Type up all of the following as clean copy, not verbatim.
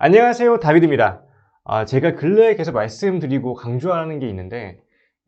안녕하세요, 다비드입니다. 제가 근래에 계속 말씀드리고 강조하는 게 있는데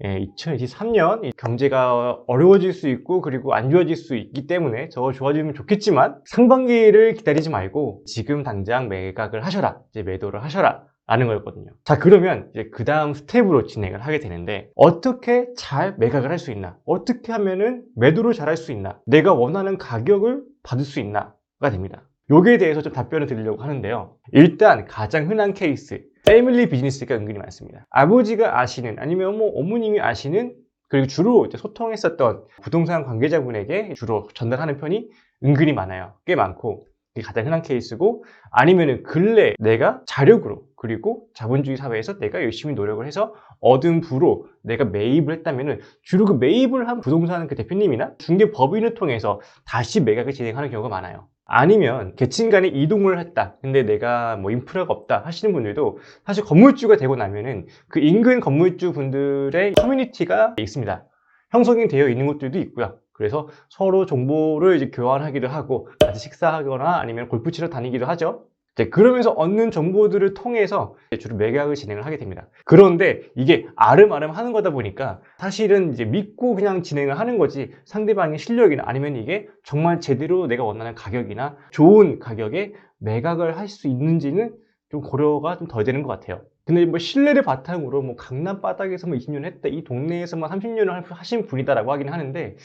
2023년 경제가 어려워질 수 있고 그리고 안 좋아질 수 있기 때문에 더 좋아지면 좋겠지만 상반기를 기다리지 말고 지금 당장 매각을 하셔라, 이제 매도를 하셔라 라는 거였거든요. 자, 그러면 이제 그 다음 스텝으로 진행을 하게 되는데, 어떻게 잘 매각을 할 수 있나, 어떻게 하면은 매도를 잘 할 수 있나, 내가 원하는 가격을 받을 수 있나가 됩니다. 여기에 대해서 좀 답변을 드리려고 하는데요. 일단 가장 흔한 케이스, 패밀리 비즈니스가 은근히 많습니다. 아버지가 아시는, 아니면 어머님이 아시는, 그리고 주로 이제 소통했었던 부동산 관계자분에게 주로 전달하는 편이 은근히 많아요. 꽤 많고, 이게 가장 흔한 케이스고, 아니면은 근래 내가 자력으로, 그리고 자본주의 사회에서 내가 열심히 노력을 해서 얻은 부로 내가 매입을 했다면은 주로 그 매입을 한 부동산 그 대표님이나 중개 법인을 통해서 다시 매각을 진행하는 경우가 많아요. 아니면 계층 간에 이동을 했다, 근데 내가 인프라가 없다 하시는 분들도 사실 건물주가 되고 나면은 그 인근 건물주 분들의 커뮤니티가 있습니다. 형성이 되어 있는 곳들도 있고요. 그래서 서로 정보를 이제 교환하기도 하고 같이 식사하거나 아니면 골프 치러 다니기도 하죠. 이제 그러면서 얻는 정보들을 통해서 주로 매각을 진행을 하게 됩니다. 그런데 이게 아름아름 하는 거다 보니까 사실은 이제 믿고 그냥 진행을 하는 거지, 상대방의 실력이나 아니면 이게 정말 제대로 내가 원하는 가격이나 좋은 가격에 매각을 할 수 있는지는 좀 고려가 좀 덜 되는 것 같아요. 근데 신뢰를 바탕으로 강남 바닥에서 20년 했다, 이 동네에서만 30년을 하신 분이다라고 하긴 하는데,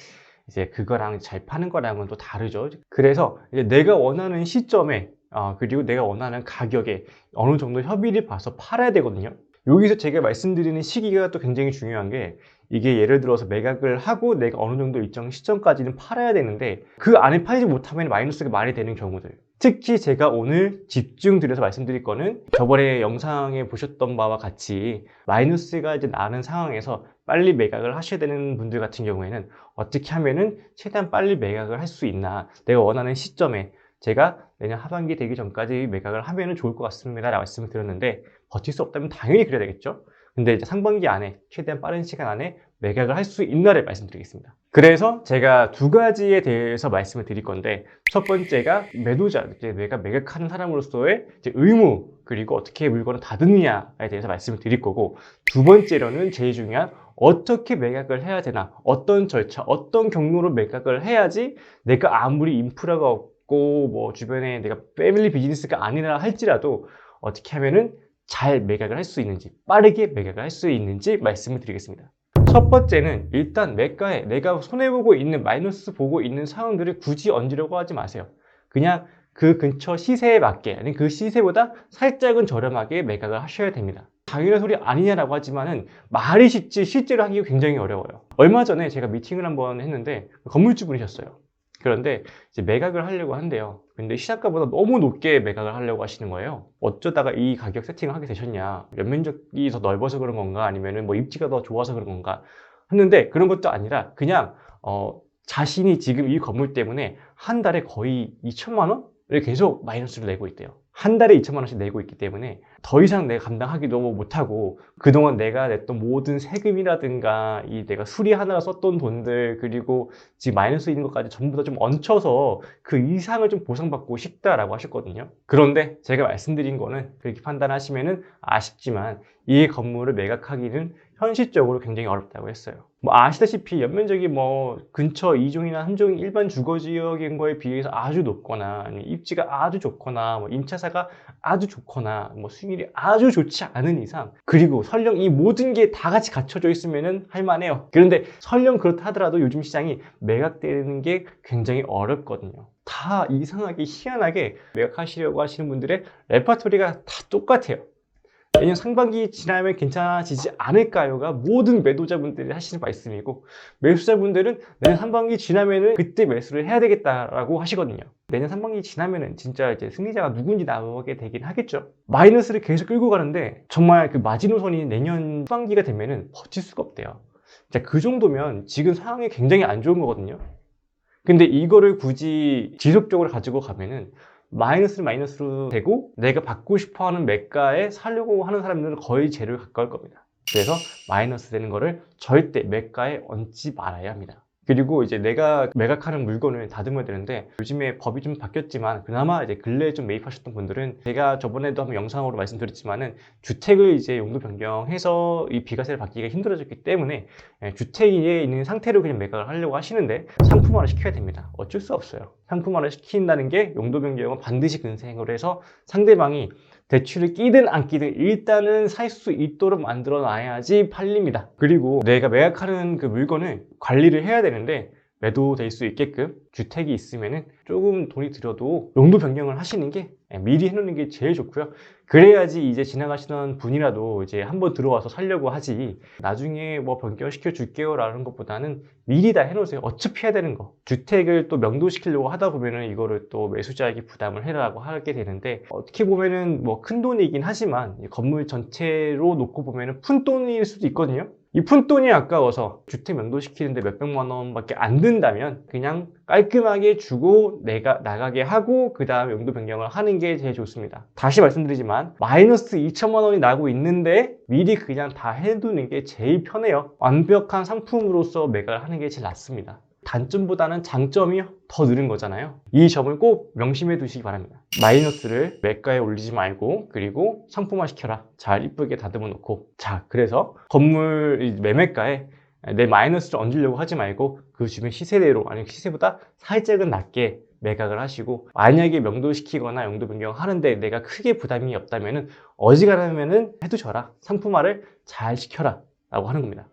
이제 그거랑 잘 파는 거랑은 또 다르죠. 그래서 이제 내가 원하는 시점에 그리고 내가 원하는 가격에 어느 정도 협의를 봐서 팔아야 되거든요. 여기서 제가 말씀드리는 시기가 또 굉장히 중요한 게, 이게 예를 들어서 매각을 하고 내가 어느 정도 일정 시점까지는 팔아야 되는데 그 안에 팔지 못하면 마이너스가 많이 되는 경우들, 특히 제가 오늘 집중 드려서 말씀드릴 거는 저번에 영상에 보셨던 바와 같이 마이너스가 이제 나는 상황에서 빨리 매각을 하셔야 되는 분들 같은 경우에는 어떻게 하면은 최대한 빨리 매각을 할 수 있나, 내가 원하는 시점에 제가 내년 하반기 되기 전까지 매각을 하면 좋을 것 같습니다 라고 말씀을 드렸는데, 버틸 수 없다면 당연히 그래야 되겠죠. 근데 이제 상반기 안에 최대한 빠른 시간 안에 매각을 할 수 있나를 말씀드리겠습니다. 그래서 제가 두 가지에 대해서 말씀을 드릴 건데, 첫 번째가 매도자, 이제 내가 매각하는 사람으로서의 이제 의무, 그리고 어떻게 물건을 닫느냐에 대해서 말씀을 드릴 거고, 두 번째로는 제일 중요한 어떻게 매각을 해야 되나, 어떤 절차, 어떤 경로로 매각을 해야지 내가 아무리 인프라가 없고 주변에 내가 패밀리 비즈니스가 아니라 할지라도 어떻게 하면은 잘 매각을 할 수 있는지, 빠르게 매각을 할 수 있는지 말씀을 드리겠습니다. 첫 번째는 일단 매가에 내가 손해보고 있는, 마이너스 보고 있는 상황들을 굳이 얹으려고 하지 마세요. 그냥 그 근처 시세에 맞게, 아니 그 시세보다 살짝은 저렴하게 매각을 하셔야 됩니다. 당연한 소리 아니냐라고 하지만은 말이 쉽지 실제로 하기가 굉장히 어려워요. 얼마 전에 제가 미팅을 한번 했는데 건물주 분이셨어요. 그런데 이제 매각을 하려고 한대요. 근데 시작가보다 너무 높게 매각을 하려고 하시는 거예요. 어쩌다가 이 가격 세팅을 하게 되셨냐, 면면적이 더 넓어서 그런 건가, 아니면은 입지가 더 좋아서 그런 건가 했는데, 그런 것도 아니라 그냥 자신이 지금 이 건물 때문에 한 달에 거의 2천만 원을 계속 마이너스를 내고 있대요. 한 달에 2천만 원씩 내고 있기 때문에 더 이상 내가 감당하기도 못하고, 그동안 내가 냈던 모든 세금이라든가 이 내가 수리하느라 썼던 돈들, 그리고 지금 마이너스 있는 것까지 전부 다 좀 얹혀서 그 이상을 좀 보상받고 싶다라고 하셨거든요. 그런데 제가 말씀드린 거는, 그렇게 판단하시면은 아쉽지만 이 건물을 매각하기는 현실적으로 굉장히 어렵다고 했어요. 아시다시피 연면적이 근처 2종이나 3종 일반 주거지역인 거에 비해서 아주 높거나, 아니면 입지가 아주 좋거나, 임차사가 아주 좋거나, 수익률이 아주 좋지 않은 이상, 그리고 설령 이 모든 게 다 같이 갖춰져 있으면은 할만해요. 그런데 설령 그렇다 하더라도 요즘 시장이 매각되는 게 굉장히 어렵거든요. 다 이상하게 희한하게 매각하시려고 하시는 분들의 레퍼토리가 다 똑같아요. 내년 상반기 지나면 괜찮아지지 않을까요가 모든 매도자분들이 하시는 말씀이고, 매수자분들은 내년 상반기 지나면은 그때 매수를 해야 되겠다라고 하시거든요. 내년 상반기 지나면은 진짜 이제 승리자가 누군지 나오게 되긴 하겠죠. 마이너스를 계속 끌고 가는데 정말 그 마지노선이 내년 상반기가 되면은 버틸 수가 없대요. 그 정도면 지금 상황이 굉장히 안 좋은 거거든요. 근데 이거를 굳이 지속적으로 가지고 가면은 마이너스로 되고, 내가 받고 싶어하는 매가에 사려고 하는 사람들은 거의 제로에 가까울 겁니다. 그래서 마이너스 되는 거를 절대 매가에 얹지 말아야 합니다. 그리고 이제 내가 매각하는 물건을 다듬어야 되는데, 요즘에 법이 좀 바뀌었지만 그나마 이제 근래에 좀 매입하셨던 분들은, 제가 저번에도 한번 영상으로 말씀드렸지만은 주택을 이제 용도 변경해서 이 비과세를 받기가 힘들어졌기 때문에 주택에 있는 상태로 그냥 매각을 하려고 하시는데 상품화를 시켜야 됩니다. 어쩔 수 없어요. 상품화를 시킨다는 게, 용도 변경은 반드시 근생으로 해서 상대방이 대출을 끼든 안 끼든 일단은 살 수 있도록 만들어 놔야지 팔립니다. 그리고 내가 매각하는 그 물건을 관리를 해야 되는데, 매도될 수 있게끔 주택이 있으면은 조금 돈이 들어도 용도 변경을 하시는 게, 미리 해놓는 게 제일 좋고요. 그래야지 이제 지나가시던 분이라도 이제 한번 들어와서 살려고 하지, 나중에 뭐 변경시켜 줄게요 라는 것보다는 미리 다 해놓으세요. 어차피 해야 되는 거. 주택을 또 명도시키려고 하다 보면은 이거를 또 매수자에게 부담을 해라고 하게 되는데, 어떻게 보면은 뭐 큰 돈이긴 하지만 건물 전체로 놓고 보면은 푼 돈일 수도 있거든요. 이 푼돈이 아까워서 주택 면도시키는데 몇백만 원밖에 안 든다면 그냥 깔끔하게 주고 내가 나가게 하고 그 다음에 용도 변경을 하는 게 제일 좋습니다. 다시 말씀드리지만 마이너스 2천만 원이 나고 있는데 미리 그냥 다 해두는 게 제일 편해요. 완벽한 상품으로서 매각을 하는 게 제일 낫습니다. 단점보다는 장점이 더 늘은 거잖아요. 이 점을 꼭 명심해 두시기 바랍니다. 마이너스를 매가에 올리지 말고, 그리고 상품화 시켜라. 잘 이쁘게 다듬어 놓고. 자, 그래서 건물 매매가에 내 마이너스를 얹으려고 하지 말고 그 주변 시세대로, 아니면 시세보다 살짝은 낮게 매각을 하시고, 만약에 명도시키거나 용도 변경하는데 내가 크게 부담이 없다면은 어지간하면은 해두셔라. 상품화를 잘 시켜라 라고 하는 겁니다.